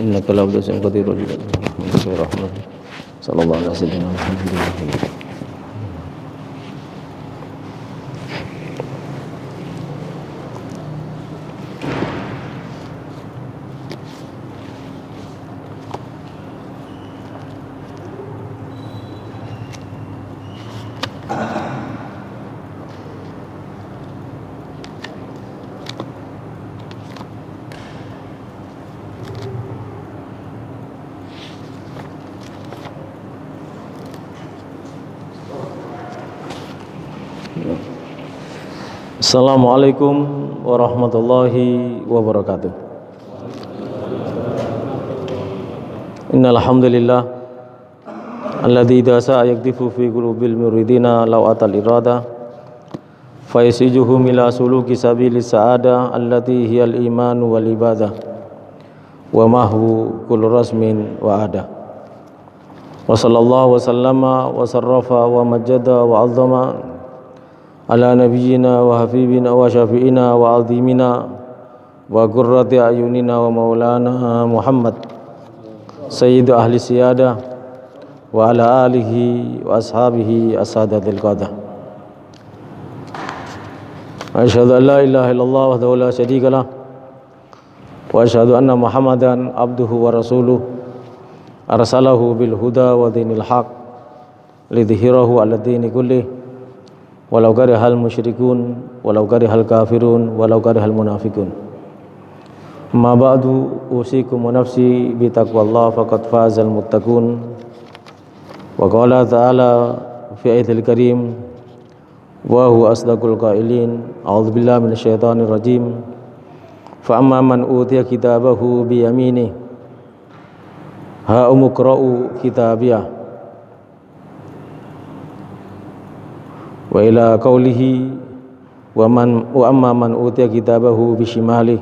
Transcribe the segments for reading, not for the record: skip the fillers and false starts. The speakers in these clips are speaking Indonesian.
innaka la bisin qadirul rahman sallallahu alaihi wasallam. Assalamualaikum warahmatullahi wabarakatuh. Innal hamdalillah alladzi dasa yakdifu fi qulubil muridina law atal irada fa yasijuhum ila suluki sabilis saada allati hiyal iman wal ibadah wa mahwu kullu rasmin wa ada. Wa sallallahu wa sallama wa sarrafa wa majjada wa 'azzama ala nabiyyina wa habibina wa syafi'ina wa azimina wa qurrati ayunina wa maulana Muhammad sayyidu ahli siyadah wa ala alihi wa ashabihi asadatil qadah. Asyhadu an la ilaha illallah wahdahu la syarika lah wa asyhadu anna Muhammadan abduhu wa rasuluh arsalahu bil huda wa dinil haq lidhhirahu ala dini kullih walau karihal musyrikun walau karihal kafirun walau karihal munafikun. Ma ba'du usikum wa nafsi bi taqwallah faqad fazal muttaqun. Wa qala ta'ala fi ayatil karim wa huwa asdaqul qailin a'udzu billahi minasyaitonir rajim fa amma man utiya kitabahu bi yaminihi ha umqra'u kitabiyah wa ila qawlihi wa amma man utiya kitabahu bishimalihi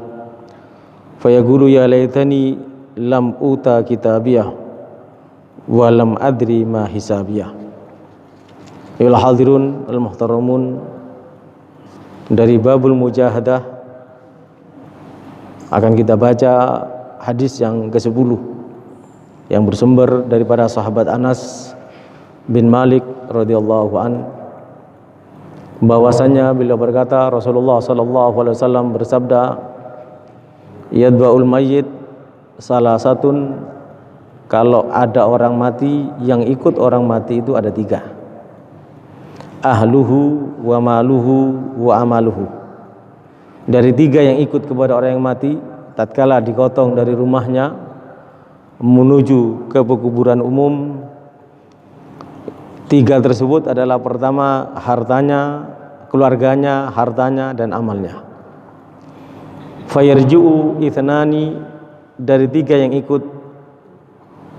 fayaqulu ya laitani lam uta kitabiyah wa lam adri ma hisabiyah. Ayyuhal hadirun al muhtaramun, dari babul mujahadah akan kita baca hadis yang ke-10 yang bersumber daripada sahabat Anas bin Malik radhiyallahu anhu, bahwasanya beliau berkata, Rasulullah sallallahu alaihi wasallam bersabda, yadba'ul mayyit salasatun, kalau ada orang mati, yang ikut orang mati itu ada 3. Ahluhu wa maluhu wa amaluhu. Dari 3 yang ikut kepada orang yang mati tatkala digotong dari rumahnya menuju ke pekuburan umum, 3 tersebut adalah pertama hartanya, keluarganya, hartanya dan amalnya. Fayarji'u ithnani, dari 3 yang ikut,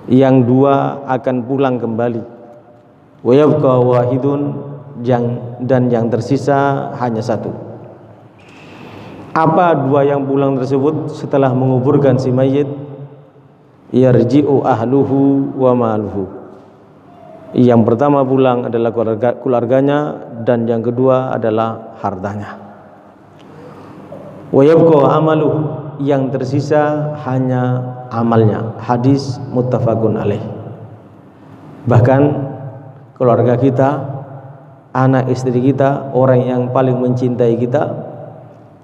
yang 2 akan pulang kembali. Wa yabqa wahidun, dan yang tersisa hanya 1. Apa 2 yang pulang tersebut setelah menguburkan si mayit? Yarji'u ahluhu wa maluhu. Yang pertama pulang adalah keluarganya, dan yang kedua adalah hartanya. Wa yabqa amaluh, yang tersisa hanya amalnya. Hadis muttafaqun alaih. Bahkan keluarga kita, anak istri kita, orang yang paling mencintai kita,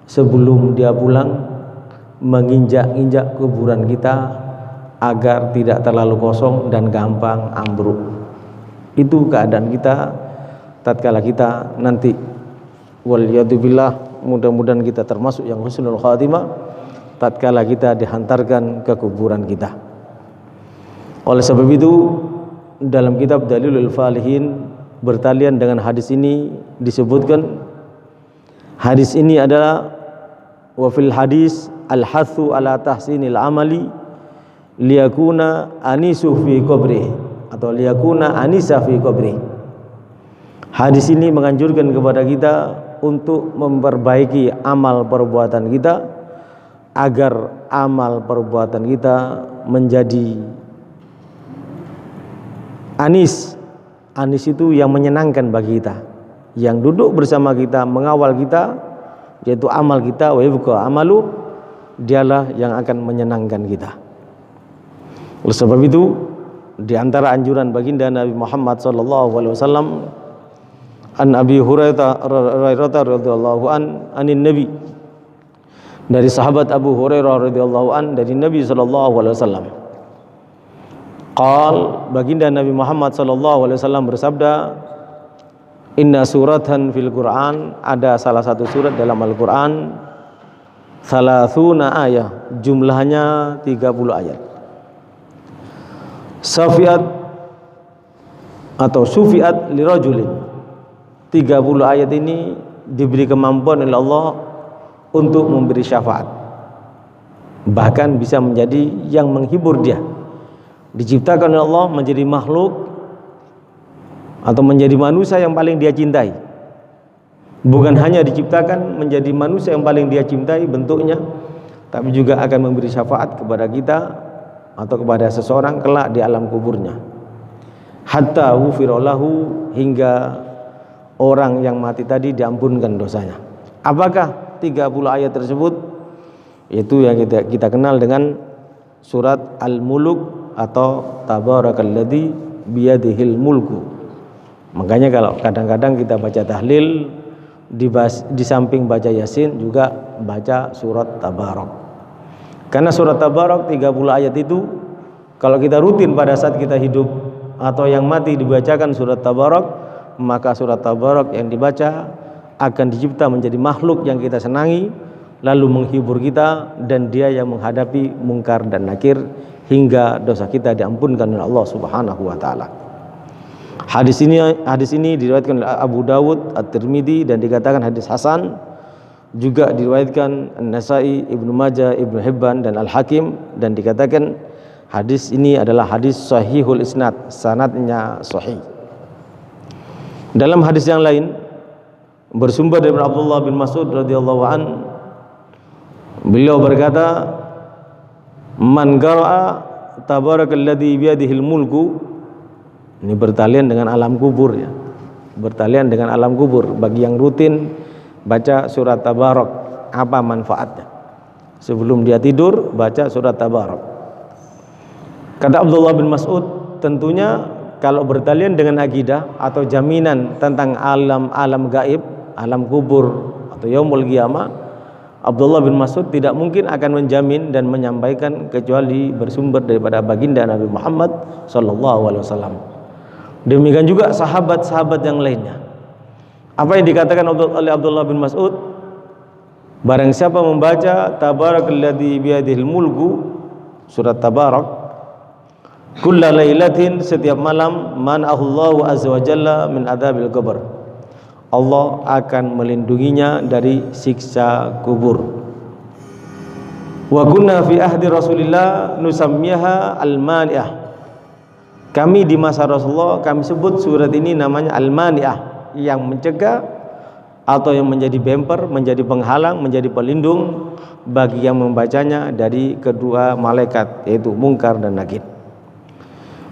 sebelum dia pulang menginjak-injak kuburan kita agar tidak terlalu kosong dan gampang ambruk. Itu keadaan kita tatkala kita nanti, waliyadzubillah, mudah-mudahan kita termasuk yang husnul khatimah tatkala kita dihantarkan ke kuburan kita. Oleh sebab itu, dalam kitab Dalilul Falihin bertalian dengan hadis ini disebutkan, hadis ini adalah wa fil hadis al-hathu ala tahsinil amali liyakuna anisu fi qabrihi, atau liyakuna anisa fi qabri. Hadis ini menganjurkan kepada kita untuk memperbaiki amal perbuatan kita agar amal perbuatan kita menjadi anis. Anis itu yang menyenangkan bagi kita, yang duduk bersama kita, mengawal kita, yaitu amal kita. Wa yabqa amalu, dialah yang akan menyenangkan kita. Oleh sebab itu, di antara anjuran baginda Nabi Muhammad sallallahu alaihi wasallam, an Abi Hurairah radhiyallahu anin Nabi, dari sahabat Abu Hurairah radhiyallahu an dari Nabi sallallahu alaihi wasallam. Qal, baginda Nabi Muhammad sallallahu alaihi wasallam bersabda, inna suratan fil Quran, ada salah satu surat dalam Al-Quran, thalathuna ayah, jumlahnya 30 ayat. Safiat atau sufiat lirajulin, 30 ayat ini diberi kemampuan oleh Allah untuk memberi syafaat, bahkan bisa menjadi yang menghibur dia. Diciptakan oleh Allah menjadi makhluk atau menjadi manusia yang paling dia cintai. Bukan hanya diciptakan menjadi manusia yang paling dia cintai bentuknya, tapi juga akan memberi syafaat kepada kita atau kepada seseorang kelak di alam kuburnya. Hatta ghufirallahu, hingga orang yang mati tadi diampunkan dosanya. Apakah 30 ayat tersebut? Itu yang kita kenal dengan surat Al-Muluk atau Tabarakalladzi biyadihil mulku. Makanya kalau kadang-kadang kita baca tahlil, di samping baca Yasin juga baca surat Tabarak. Karena surat Tabarak 30 ayat itu, kalau kita rutin pada saat kita hidup atau yang mati dibacakan surat Tabarak, maka surat Tabarak yang dibaca akan dicipta menjadi makhluk yang kita senangi, lalu menghibur kita, dan dia yang menghadapi mungkar dan nakir hingga dosa kita diampunkan oleh Allah Subhanahu wa taala. Hadis ini diriwayatkan oleh Abu Dawud, At-Tirmidzi, dan dikatakan hadis hasan. Juga diriwayatkan An-Nasa'i, Ibnu Majah, Ibnu Hibban, dan Al-Hakim, dan dikatakan hadis ini adalah hadis sahihul isnad, sanadnya sahih. Dalam hadis yang lain bersumber dari Abdullah bin Mas'ud radhiyallahu an, beliau berkata, man qara'a tabarakalladzi biyadihil mulku, ini bertalian dengan alam kubur ya. Bertalian dengan alam kubur. Bagi yang rutin baca surat Tabarak, apa manfaatnya? Sebelum dia tidur baca surat Tabarak. Kata Abdullah bin Mas'ud, tentunya kalau bertalian dengan akidah atau jaminan tentang alam gaib, alam kubur atau yaumul qiyamah, Abdullah bin Mas'ud tidak mungkin akan menjamin dan menyampaikan kecuali bersumber daripada baginda Nabi Muhammad sallallahu alaihi wasallam. Demikian juga sahabat-sahabat yang lainnya. Apa yang dikatakan oleh Abdullah bin Mas'ud, barang siapa membaca Tabarakalladzi biyadihil mulku, surat Tabarak, kulla lailatin, setiap malam, man'ahullahu azza wa jalla min adzabil qabr, Allah akan melindunginya dari siksa kubur. Wa kunna fi ahdi Rasulillah nusammiha al-mani'ah, kami di masa Rasulullah kami sebut surat ini namanya al-mani'ah, yang mencegah atau yang menjadi bemper, menjadi penghalang, menjadi pelindung bagi yang membacanya dari kedua malaikat, yaitu mungkar dan nakir.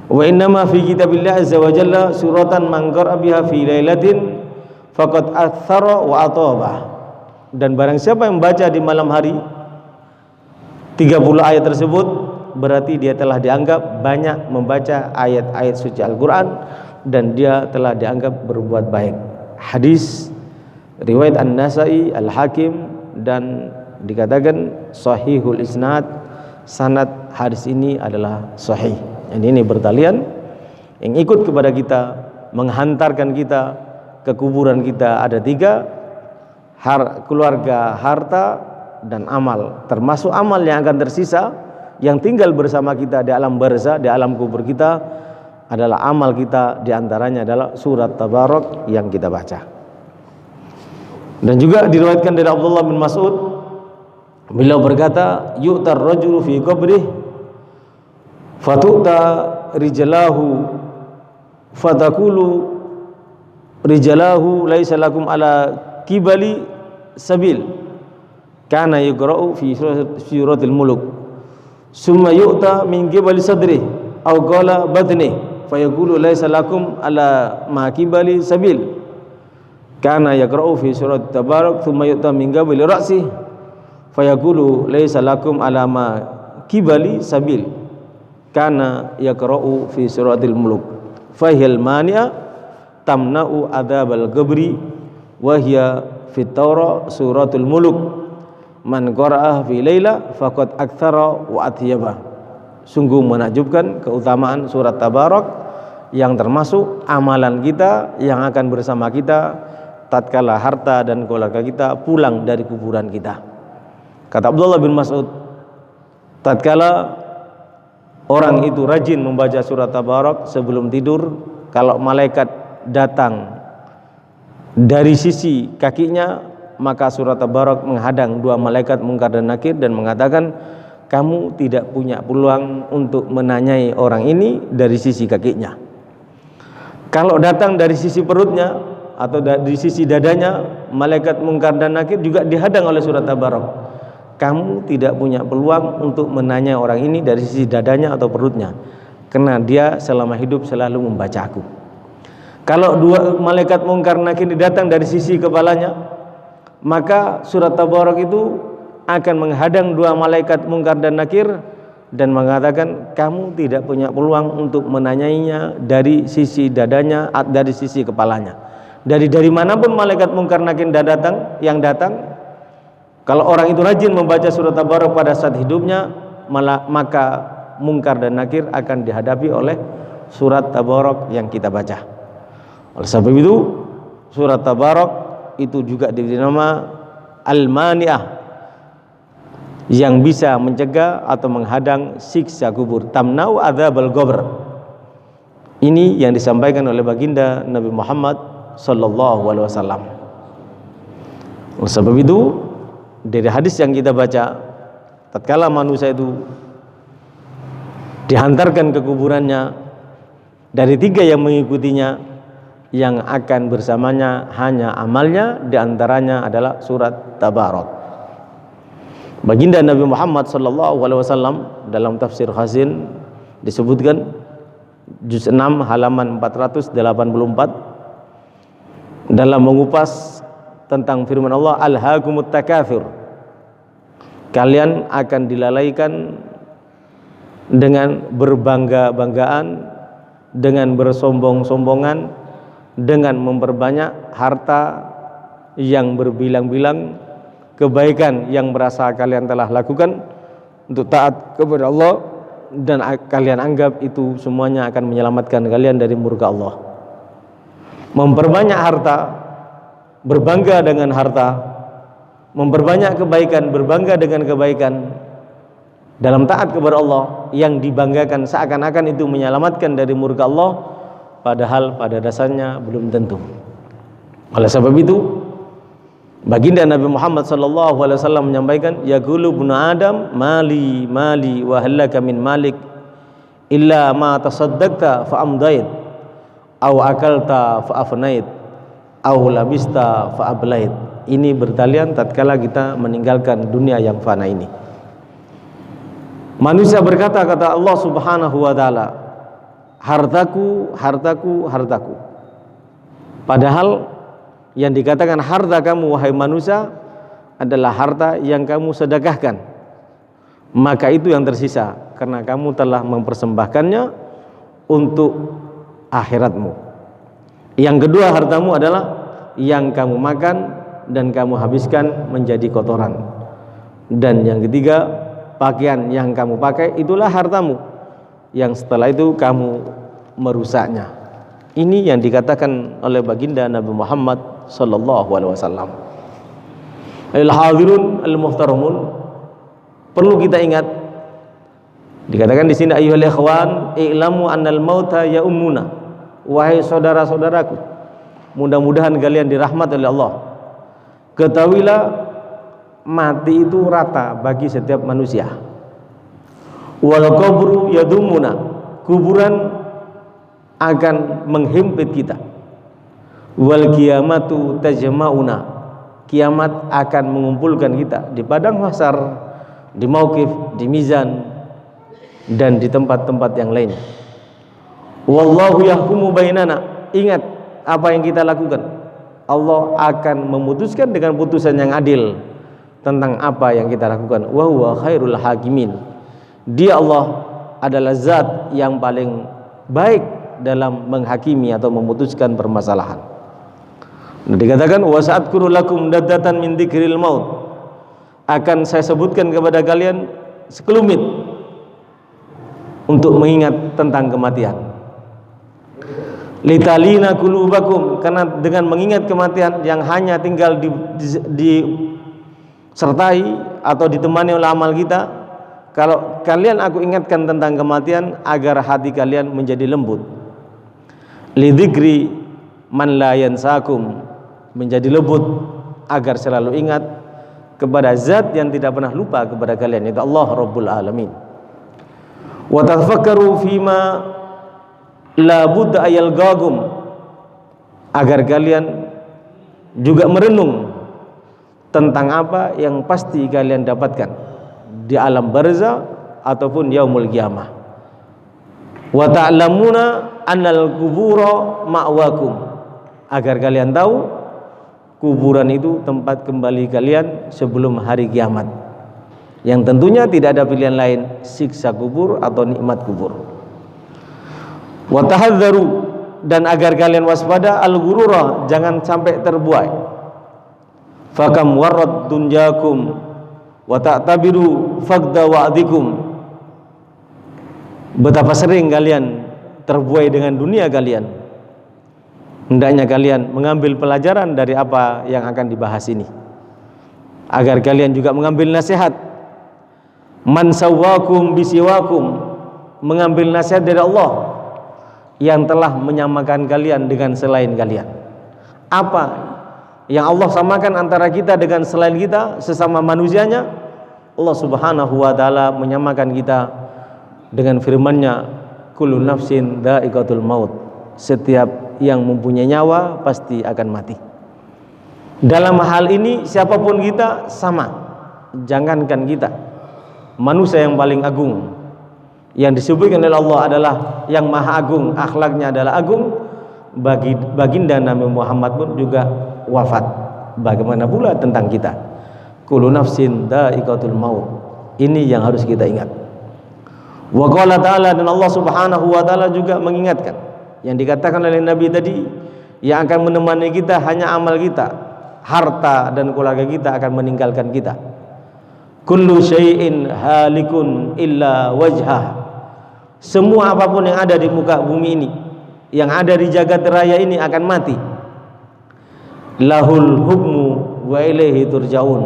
Wa innama fi kitabillah azza wa jalla suratan man qara'a biha fi lailatin faqad athara wa ataba, dan barang siapa yang membaca di malam hari 30 ayat tersebut, berarti dia telah dianggap banyak membaca ayat-ayat suci Al-Quran, dan dia telah dianggap berbuat baik. Hadis riwayat An-Nasa'i, Al-Hakim, dan dikatakan sahihul isnad, sanad hadis ini adalah sahih. Ini bertalian, yang ikut kepada kita, menghantarkan kita ke kuburan kita ada 3, keluarga, harta, dan amal. Termasuk amal yang akan tersisa, yang tinggal bersama kita di alam barzah, di alam kubur kita, adalah amal kita, diantaranya adalah surat Tabarak yang kita baca. Dan juga diriwayatkan dari Abdullah bin Mas'ud, beliau berkata, yu'tar rajulu fi qabrih fatu'ta rijalahu fatakulu rijalahu laisa lakum ala kibali sabil kana yuqra'u fi suratil muluk summa yu'ta min qibali sadri aw qala badni fayaqulu laisa lakum ala ma kibali sabil kana yaqra'u fi surat Tabarak thumma yu'ta min qibali ra'si fayaqulu laisa lakum ala ma kibali sabil kana yaqra'u fi suratil muluk fahil mani'a tamna'u adzabal qabri wa hiya fit Taurah suratul muluk man qara'ah fi laila faqad aktsara wa atyaba. Sungguh menakjubkan keutamaan surat Tabarak yang termasuk amalan kita yang akan bersama kita tatkala harta dan keluarga kita pulang dari kuburan kita. Kata Abdullah bin Mas'ud, tatkala orang itu rajin membaca surat Tabarak sebelum tidur, kalau malaikat datang dari sisi kakinya, maka surat Tabarak menghadang dua malaikat Munkar dan Nakir dan mengatakan, kamu tidak punya peluang untuk menanyai orang ini dari sisi kakinya. Kalau datang dari sisi perutnya atau dari sisi dadanya, malaikat Munkar dan Nakir juga dihadang oleh surat Tabarak. Kamu tidak punya peluang untuk menanya orang ini dari sisi dadanya atau perutnya, karena dia selama hidup selalu membaca aku. Kalau dua malaikat Munkar Nakir datang dari sisi kepalanya, maka surat Tabarak itu akan menghadang dua malaikat Munkar dan Nakir dan mengatakan, kamu tidak punya peluang untuk menanyainya dari sisi dadanya, dari sisi kepalanya. Dari manapun malaikat Munkar Nakir yang datang, kalau orang itu rajin membaca surat Tabarak pada saat hidupnya, maka Munkar dan Nakir akan dihadapi oleh surat Tabarak yang kita baca. Oleh sebab itu, surat Tabarak itu juga diberi nama Al-Mani'ah, yang bisa mencegah atau menghadang siksa kubur. Tamna'u adzabal qabr. Ini yang disampaikan oleh baginda Nabi Muhammad sallallahu alaihi wasallam. Oleh sebab itu, dari hadis yang kita baca, tatkala manusia itu dihantarkan ke kuburannya, dari tiga yang mengikutinya, yang akan bersamanya hanya amalnya, diantaranya adalah surat Tabarak. Baginda Nabi Muhammad sallallahu alaihi wasallam dalam tafsir Khazin disebutkan juz 6 halaman 484 dalam mengupas tentang firman Allah, alhaakumut takatsur, kalian akan dilalaikan dengan berbangga-banggaan, dengan bersombong-sombongan, dengan memperbanyak harta yang berbilang-bilang, kebaikan yang merasa kalian telah lakukan untuk taat kepada Allah, dan kalian anggap itu semuanya akan menyelamatkan kalian dari murka Allah. Memperbanyak harta, berbangga dengan harta, memperbanyak kebaikan, berbangga dengan kebaikan dalam taat kepada Allah, yang dibanggakan seakan-akan itu menyelamatkan dari murka Allah, padahal pada dasarnya belum tentu. Oleh sebab itu, baginda Nabi Muhammad sallallahu alaihi wasallam menyampaikan, yaqulu ibnu Adam mali mali wa halaka min malik illa ma tasaddaqta fa amdait aw akalta fa afnait aw labista fa ablait. Ini bertalian tatkala kita meninggalkan dunia yang fana ini. Manusia berkata, kata Allah Subhanahu wa taala, hartaku, hartaku, hartaku. Padahal yang dikatakan harta kamu wahai manusia adalah harta yang kamu sedekahkan. Maka itu yang tersisa karena kamu telah mempersembahkannya untuk akhiratmu. Yang kedua, hartamu adalah yang kamu makan dan kamu habiskan menjadi kotoran. Dan yang ketiga, pakaian yang kamu pakai itulah hartamu, yang setelah itu kamu merusaknya. Ini yang dikatakan oleh baginda Nabi Muhammad sallallahu alaihi wasallam. Al-hadirun al-muhtaramun, perlu kita ingat, dikatakan di sini, ayyuhal ikhwan i'lamu annal mauta ya'ummuna, wahai saudara-saudaraku, mudah-mudahan kalian dirahmati oleh Allah, ketahuilah mati itu rata bagi setiap manusia. Wal qabru yadumuna, kuburan akan menghimpit kita. Wal qiyamatu tajma'una, kiamat akan mengumpulkan kita di padang mahsyar, di mauqif, di mizan, dan di tempat-tempat yang lain. Wallahu yahkumu bainana, ingat apa yang kita lakukan, Allah akan memutuskan dengan putusan yang adil tentang apa yang kita lakukan. Wa huwa khairul hakimin, Dia Allah adalah zat yang paling baik dalam menghakimi atau memutuskan permasalahan. Dikatakan wa sa'adkuru lakum daddatan min dzikril maut, akan saya sebutkan kepada kalian sekelumit untuk mengingat tentang kematian. Litalina qulubakum, karena dengan mengingat kematian yang hanya tinggal disertai atau ditemani oleh amal kita, kalau kalian aku ingatkan tentang kematian agar hati kalian menjadi lembut. Lidzikri man la yansakum, menjadi lembut agar selalu ingat kepada zat yang tidak pernah lupa kepada kalian, yaitu Allah Rabbul Alamin. Wa tafakkaru fima la budda ayalghakum, agar kalian juga merenung tentang apa yang pasti kalian dapatkan di alam barzah ataupun yaumul qiyamah. Wa ta'lamuna annal qubura ma'wakum, agar kalian tahu kuburan itu tempat kembali kalian sebelum hari kiamat, yang tentunya tidak ada pilihan lain, siksa kubur atau nikmat kubur. Wa tahadzaru, dan agar kalian waspada al-ghurura, jangan sampai terbuai. Fakam warad dunjakum wa ta'tabiru faqda wa'dikum, betapa sering kalian terbuai dengan dunia kalian. Hendaknya kalian mengambil pelajaran dari apa yang akan dibahas ini, agar kalian juga mengambil nasihat. Man sawwakum bisiwakum, mengambil nasihat dari Allah yang telah menyamakan kalian dengan selain kalian. Apa yang Allah samakan antara kita dengan selain kita, sesama manusianya? Allah Subhanahu wa taala menyamakan kita dengan firman-Nya, kullu nafsin dha'iqatul maut, setiap yang mempunyai nyawa pasti akan mati. Dalam hal ini siapapun kita sama. Jangankan kita, manusia yang paling agung yang disebutkan oleh Allah adalah yang maha agung, akhlaknya adalah agung, baginda Nabi Muhammad pun juga wafat. Bagaimana pula tentang kita? Kullu nafsin dha'iqatul maut. Ini yang harus kita ingat. Wa qala ta'ala, dan Allah Subhanahu wa taala juga mengingatkan yang dikatakan oleh Nabi tadi, yang akan menemani kita hanya amal kita, harta dan keluarga kita akan meninggalkan kita. Kullu syai'in halikun illa wajhah, semua apapun yang ada di muka bumi ini, yang ada di jagat raya ini akan mati. Lahul hukmu wa ilaihi turja'un,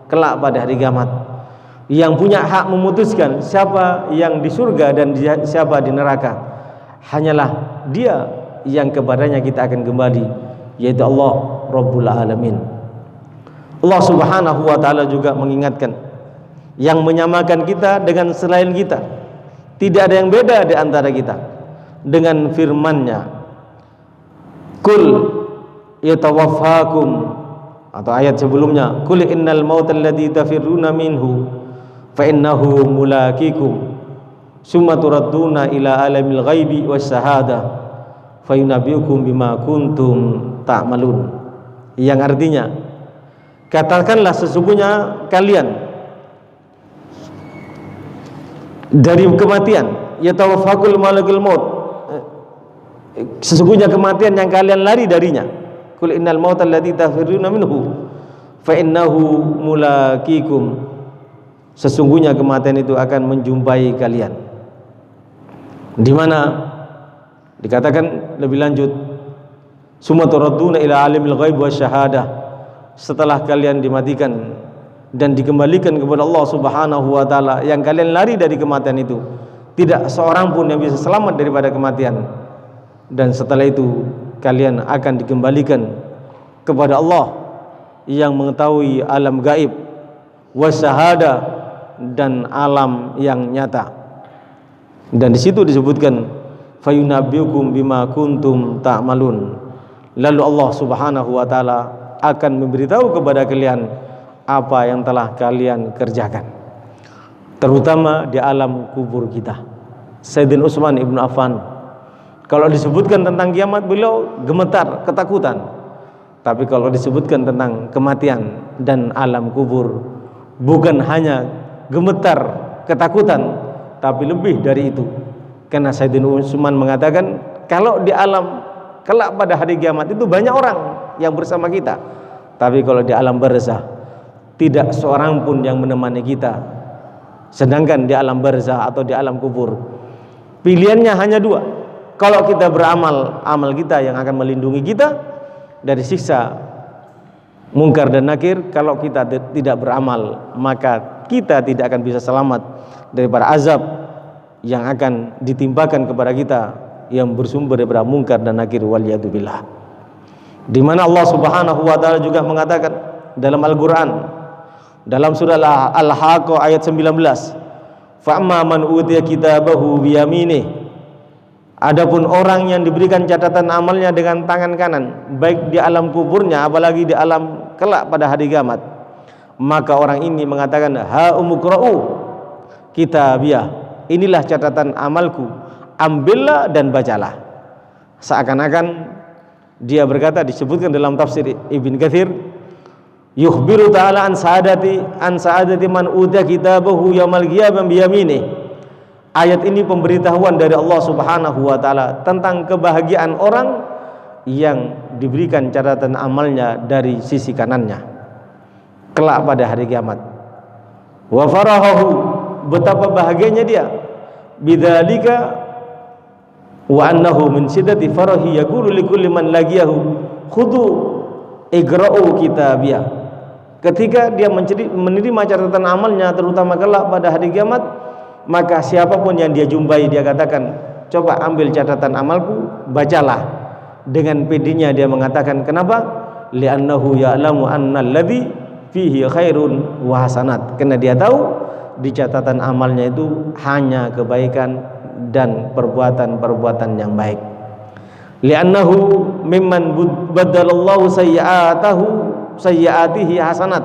kelak pada hari kiamat yang punya hak memutuskan siapa yang di surga dan siapa di neraka hanyalah Dia yang kepadanya kita akan kembali, yaitu Allah Rabbul Alamin. Allah Subhanahu wa taala juga mengingatkan yang menyamakan kita dengan selain kita. Tidak ada yang beda di antara kita, dengan firman-Nya, Kul yatawaffakum, atau ayat sebelumnya, Kul innal mautal ladzi tafirruna minhu fa innahu mulaqikum summa turadduna ila alamil ghaibi wasyahada fayunabbiukum bima kuntum ta'malun, yang artinya, katakanlah sesungguhnya kalian dari kematian, yatawaffakul malakul maut, sesungguhnya kematian yang kalian lari darinya. Qul innal mautal ladzi tafirruna minhu fa innahu mulaqikum, sesungguhnya kematian itu akan menjumpai kalian. Di mana dikatakan lebih lanjut, summa turadduna ila alimil ghaib wasyahadah, setelah kalian dimatikan dan dikembalikan kepada Allah Subhanahu wa taala, yang kalian lari dari kematian itu, tidak seorang pun yang bisa selamat daripada kematian. Dan setelah itu kalian akan dikembalikan kepada Allah yang mengetahui alam gaib wasyahadah dan alam yang nyata. Dan di situ disebutkan fayunabbiukum bima kuntum ta'malun, lalu Allah Subhanahu wa taala akan memberitahu kepada kalian apa yang telah kalian kerjakan, terutama di alam kubur kita. Sayyidina Utsman ibnu Affan, kalau disebutkan tentang kiamat beliau gemetar ketakutan, tapi kalau disebutkan tentang kematian dan alam kubur, bukan hanya gemetar ketakutan, tapi lebih dari itu. Karena Sayyidina Utsman mengatakan, kalau di alam kelak pada hari kiamat itu banyak orang yang bersama kita, tapi kalau di alam barzah tidak seorang pun yang menemani kita. Sedangkan di alam barzah atau di alam kubur, pilihannya hanya dua. Kalau kita beramal, amal kita yang akan melindungi kita dari siksa mungkar dan nakir. Kalau kita tidak beramal, maka kita tidak akan bisa selamat daripada azab yang akan ditimpakan kepada kita yang bersumber daripada mungkar dan nakir, waliyadzubillah. Di mana Allah Subhanahu wa taala juga mengatakan dalam Al-Qur'an, dalam surah Al-Haqqah ayat 19, fa'amma man utiya kitabahu biyaminih, adapun orang yang diberikan catatan amalnya dengan tangan kanan, baik di alam kuburnya apalagi di alam kelak pada hari kiamat, maka orang ini mengatakan, ha umukra'u kitabiyah, inilah catatan amalku, ambillah dan bacalah. Seakan-akan dia berkata, disebutkan dalam tafsir Ibn Katsir, yukhbiru ta'ala an sa'adati man utiya kitabahu yaumal qiyamah biyaminih. Ayat ini pemberitahuan dari Allah Subhanahu wa taala tentang kebahagiaan orang yang diberikan catatan amalnya dari sisi kanannya kelak pada hari kiamat. Wa farahahu, betapa bahagianya dia, bidzalika wa annahu min siddati farahi yaqulu likulli man laqiyahu khudu igra'u kitabiyah. Ketika dia menerima catatan amalnya terutama kelak pada hari kiamat, maka siapapun yang dia jumpai dia katakan, coba ambil catatan amalku, bacalah. Dengan pedenya dia mengatakan, kenapa? Li'annahu ya'lamu annal ladzi fihi khairun wa hasanat, karena dia tahu di catatan amalnya itu hanya kebaikan dan perbuatan-perbuatan yang baik. Li'annahu mimman badalallahu sayyi'atihi hasanat,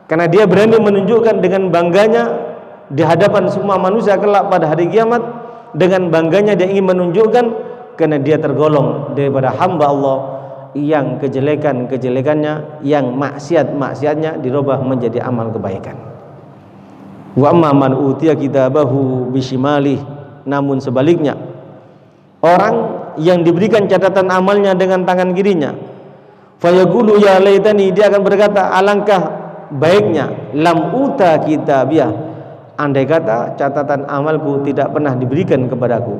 karena dia berani menunjukkan dengan bangganya di hadapan semua manusia kelak pada hari kiamat. Dengan bangganya dia ingin menunjukkan karena dia tergolong daripada hamba Allah yang kejelekan-kejelekannya, yang maksiat-maksiatnya dirubah menjadi amal kebaikan. Wa amma man utiya kitabahu bishimalih, namun sebaliknya orang yang diberikan catatan amalnya dengan tangan kirinya, fayaqulu ya laitani, dia akan berkata, alangkah baiknya lam uta kitabiyah, andai kata catatan amalku tidak pernah diberikan kepadaku,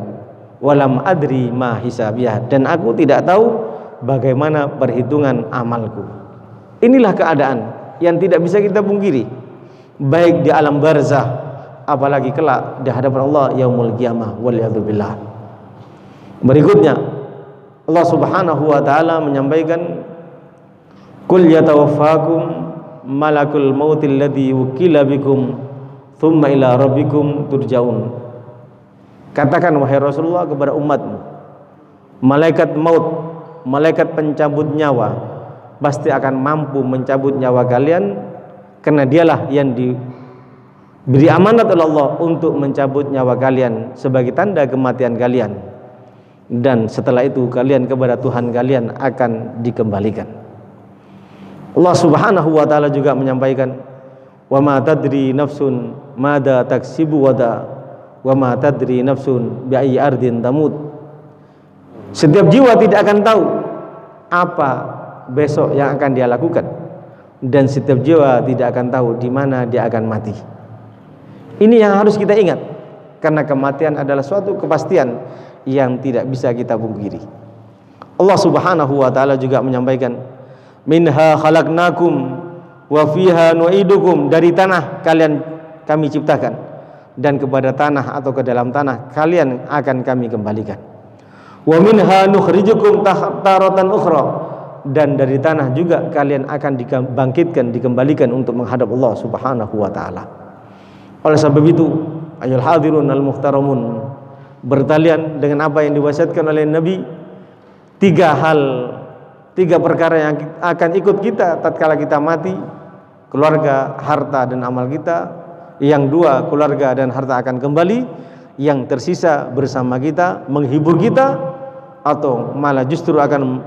walam adri ma hisabiyah, dan aku tidak tahu bagaimana perhitungan amalku. Inilah keadaan yang tidak bisa kita pungkiri, baik di alam barzah apalagi kelak di hadapan Allah yaumul qiyamah, waliyadzubillah. Berikutnya Allah Subhanahu wa taala menyampaikan, qul yatawaffakum malakul mautil ladzi wukila bikum thumma ila rabbikum turja'un. Katakan wahai Rasulullah kepada umatmu, malaikat maut, malaikat pencabut nyawa pasti akan mampu mencabut nyawa kalian, karena dialah yang diberi amanat oleh Allah untuk mencabut nyawa kalian sebagai tanda kematian kalian, dan setelah itu kalian kepada Tuhan kalian akan dikembalikan. Allah Subhanahu wa taala juga menyampaikan, wa ma tadri nafsun mada taksibu wada wa ma tadri nafsun bi ayyi ardin tamut. Setiap jiwa tidak akan tahu apa besok yang akan dia lakukan, dan setiap jiwa tidak akan tahu di mana dia akan mati. Ini yang harus kita ingat, karena kematian adalah suatu kepastian yang tidak bisa kita pungkiri. Allah Subhanahu wa taala juga menyampaikan, minha khalaqnakum wa fiha nu'idukum, dari tanah kami ciptakan, dan kepada tanah atau ke dalam tanah kalian akan kami kembalikan. Wa minha nukhrijukum taratan ukhra, dan dari tanah juga kalian akan dibangkitkan, dikembalikan untuk menghadap Allah Subhanahu wa taala. Oleh sebab itu, ayyuhal hadirun al muhtaramun, bertalian dengan apa yang diwasiatkan oleh Nabi, tiga perkara yang akan ikut kita tatkala kita mati: keluarga, harta, dan amal kita. Yang dua, keluarga dan harta akan kembali, yang tersisa bersama kita, menghibur kita, atau malah justru akan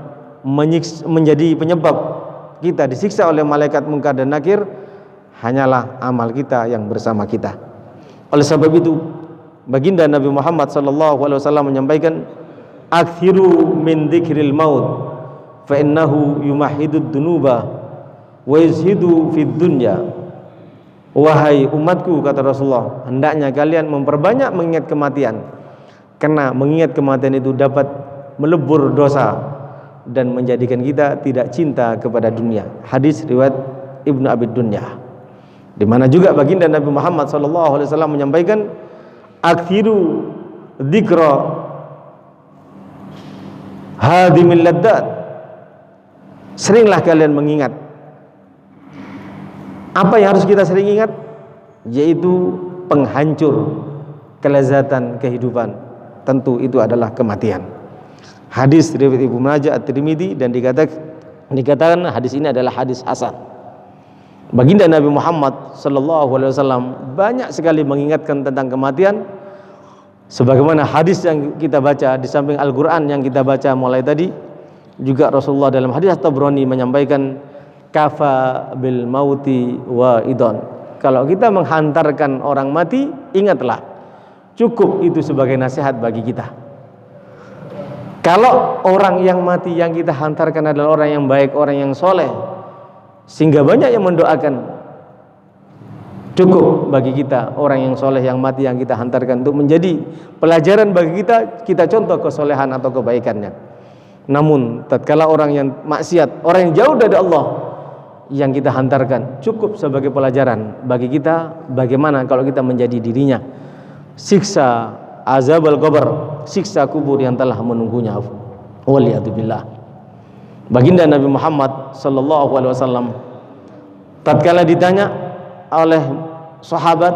menjadi penyebab kita disiksa oleh malaikat mungkar dan nakir, hanyalah amal kita yang bersama kita. Oleh sebab itu, baginda Nabi Muhammad sallallahu alaihi wasallam menyampaikan, "Aktsiru min dzikril maut fa innahu yumahhidud dunuba wa yazhidu fid dunya." Wahai umatku, kata Rasulullah, hendaknya kalian memperbanyak mengingat kematian, karena mengingat kematian itu dapat melebur dosa dan menjadikan kita tidak cinta kepada dunia. Hadis riwayat Ibnu Abi Dunya. Di mana juga baginda Nabi Muhammad sallallahu alaihi wasallam menyampaikan, "Aktsiru dzikra hadimil laddat." Seringlah kalian mengingat. Apa yang harus kita sering ingat? Yaitu penghancur kelezatan kehidupan. Tentu itu adalah kematian. Hadis riwayat Ibnu Majah At-Tirmidzi, dan dikatakan hadis ini adalah hadis hasan. Baginda Nabi Muhammad sallallahu alaihi wasallam banyak sekali mengingatkan tentang kematian, sebagaimana hadis yang kita baca di samping Al-Qur'an yang kita baca mulai tadi, juga Rasulullah dalam hadis At-Tabrani menyampaikan, "Kafa bil mauti wa idon." Kalau kita menghantarkan orang mati, ingatlah, cukup itu sebagai nasihat bagi kita. Kalau orang yang mati yang kita hantarkan adalah orang yang baik, orang yang soleh, sehingga banyak yang mendoakan, cukup bagi kita orang yang soleh yang mati yang kita hantarkan untuk menjadi pelajaran bagi kita contoh kesolehan atau kebaikannya. Namun tatkala orang yang maksiat, orang yang jauh dari Allah yang kita hantarkan, cukup sebagai pelajaran bagi kita bagaimana kalau kita menjadi dirinya. Siksa azab al-qabr, siksa kubur yang telah menunggunya. Waliyadzubillah. Baginda Nabi Muhammad sallallahu alaihi wasallam tatkala ditanya oleh sahabat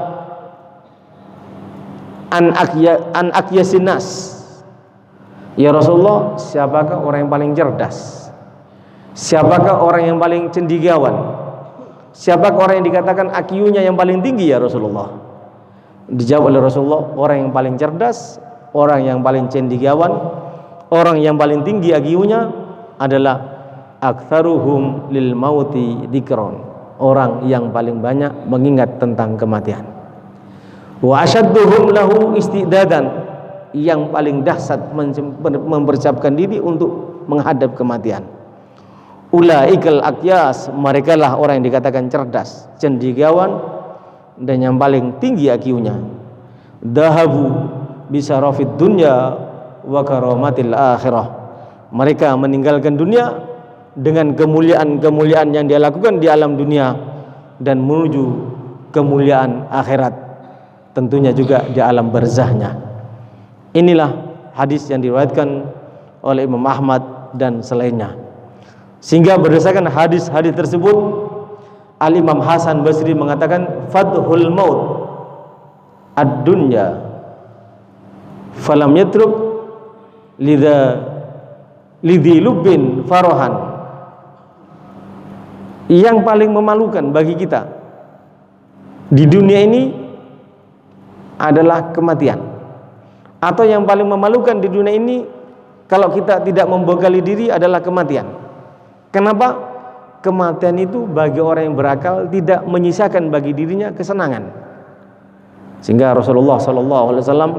an aqyasin nas, ya Rasulullah, siapakah orang yang paling cerdas? Siapakah orang yang paling cendekiawan? Siapakah orang yang dikatakan IQ-nya yang paling tinggi ya Rasulullah? Dijawab oleh Rasulullah, orang yang paling cerdas, orang yang paling cendekiawan, orang yang paling tinggi IQ-nya adalah aktsaruhum lil mauti dzikron, orang yang paling banyak mengingat tentang kematian. Wa asyadduhum lahu istidadan, yang paling dahsyat mempersiapkan diri untuk menghadap kematian. Ulaikal aqyas, mereka lah orang yang dikatakan cerdas, cendekiawan, dan yang paling tinggi IQ-nya. Dahabu bisarafid dunya wa karamatil akhirah, mereka meninggalkan dunia dengan kemuliaan-kemuliaan yang dia lakukan di alam dunia dan menuju kemuliaan akhirat, tentunya juga di alam barzahnya. Inilah hadis yang diriwayatkan oleh Imam Ahmad dan selainnya. Sehingga berdasarkan hadis-hadis tersebut, Al-Imam Hasan Basri mengatakan, "Fadhul maut ad-dunya falam yatruk lidhi lubbin farohan." Yang paling memalukan bagi kita di dunia ini adalah kematian. Atau yang paling memalukan di dunia ini kalau kita tidak membekali diri adalah kematian. Kenapa? Kematian itu bagi orang yang berakal tidak menyisakan bagi dirinya kesenangan. Sehingga Rasulullah SAW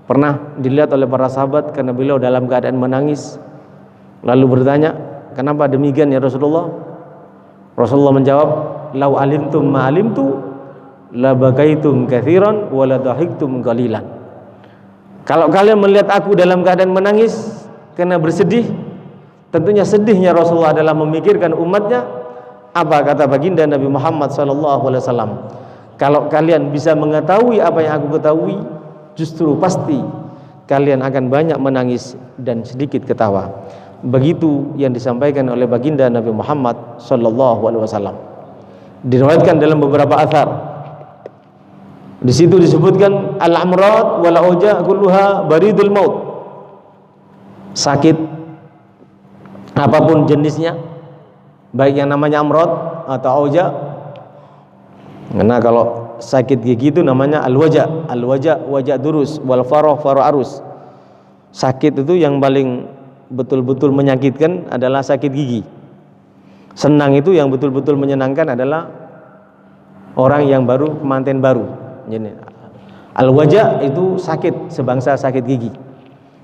pernah dilihat oleh para sahabat karena beliau dalam keadaan menangis, lalu bertanya, "Kenapa demikian ya Rasulullah?" Rasulullah menjawab, "Lau alimtum ma alimtu la bakaitum katsiran wa la dhahiktum qalilan." Kalau kalian melihat aku dalam keadaan menangis karena bersedih, tentunya sedihnya Rasulullah adalah memikirkan umatnya. Apa kata baginda Nabi Muhammad SAW? Kalau kalian bisa mengetahui apa yang aku ketahui, justru pasti kalian akan banyak menangis dan sedikit ketawa. Begitu yang disampaikan oleh baginda Nabi Muhammad SAW. Diriwayatkan dalam beberapa athar. Di situ disebutkan al-amrad wal auja kulluha baridul maut. Sakit apapun jenisnya, baik yang namanya amrad atau auja. Karena kalau sakit gigi itu namanya al-waja, wajah durus, wal faroh arus. Sakit itu yang paling betul-betul menyakitkan adalah sakit gigi. Senang itu yang betul-betul menyenangkan adalah orang yang baru, pengantin baru. Jadi Al-waja' itu sakit, sebangsa sakit gigi.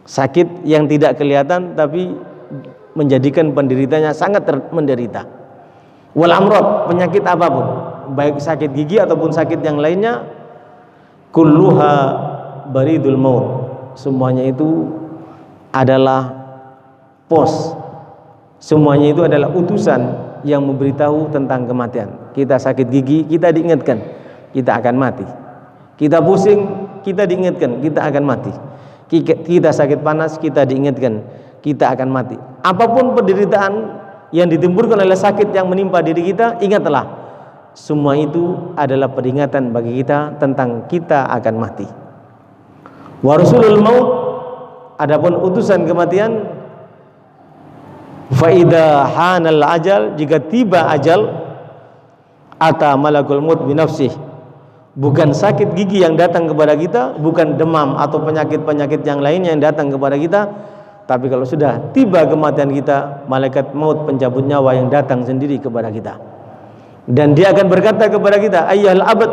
Sakit yang tidak kelihatan tapi menjadikan penderitanya sangat menderita. Wal amrad, penyakit apapun, baik sakit gigi ataupun sakit yang lainnya, kulluha baridul maut. Semuanya itu adalah pos. Semuanya itu adalah utusan yang memberitahu tentang kematian. Kita sakit gigi, kita diingatkan kita akan mati. Kita pusing, kita diingatkan kita akan mati. Kita sakit panas, kita diingatkan kita akan mati. Apapun penderitaan yang ditimbulkan oleh sakit yang menimpa diri kita, ingatlah semua itu adalah peringatan bagi kita tentang kita akan mati. Wa rasulul maut, adapun utusan kematian, fa idza hanal ajal, jika tiba ajal, ata malakul maut bi nafsihi. Bukan sakit gigi yang datang kepada kita, bukan demam atau penyakit-penyakit yang lainnya yang datang kepada kita, tapi kalau sudah tiba kematian kita, malaikat maut pencabut nyawa yang datang sendiri kepada kita. Dan dia akan berkata kepada kita, ayyuhal abad,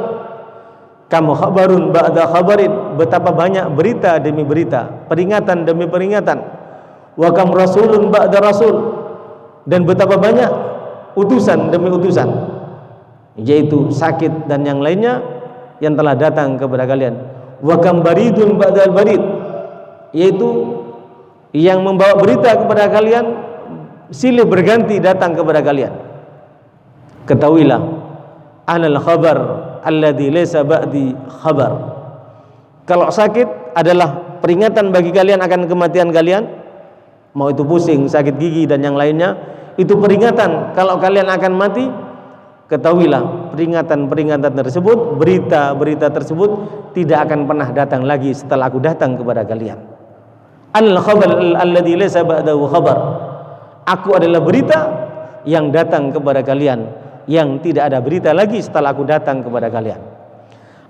kamu khabarun ba'da khabarin, betapa banyak berita demi berita, peringatan demi peringatan. Wa kam rasulun ba'da rasul, dan betapa banyak utusan demi utusan, yaitu sakit dan yang lainnya yang telah datang kepada kalian. Wa kam baridun ba'dal barid, yaitu yang membawa berita kepada kalian silih berganti datang kepada kalian. Ketahuilah, anal khabar alladzi laysa ba'di khabar. Kalau sakit adalah peringatan bagi kalian akan kematian kalian, mau itu pusing, sakit gigi dan yang lainnya, itu peringatan kalau kalian akan mati. Ketahuilah, peringatan-peringatan tersebut, berita-berita tersebut tidak akan pernah datang lagi setelah aku datang kepada kalian. Al-khabar alladzi laysa ba'dahu khabar. Aku adalah berita yang datang kepada kalian, yang tidak ada berita lagi setelah aku datang kepada kalian.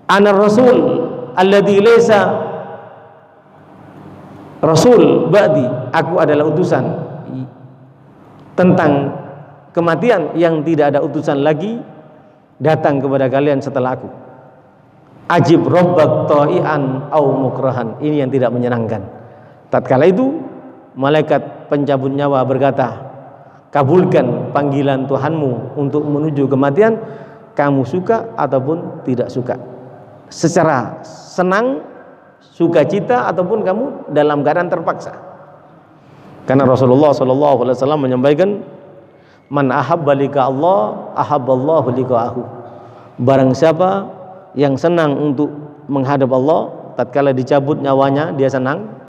Anar rasul alladzi laysa rasul ba'di. Aku adalah utusan tentang kematian yang tidak ada utusan lagi datang kepada kalian setelah aku. Ajib rabbak ta'ian au mukrahan. Ini yang tidak menyenangkan. Tatkala itu malaikat pencabut nyawa berkata, kabulkan panggilan Tuhanmu untuk menuju kematian, kamu suka ataupun tidak suka, secara senang, sukacita, ataupun kamu dalam keadaan terpaksa. Karena Rasulullah SAW menyampaikan, man ahabba lika Allah ahabballahu liqa'ahu. Barang siapa yang senang untuk menghadap Allah, tatkala dicabut nyawanya dia senang,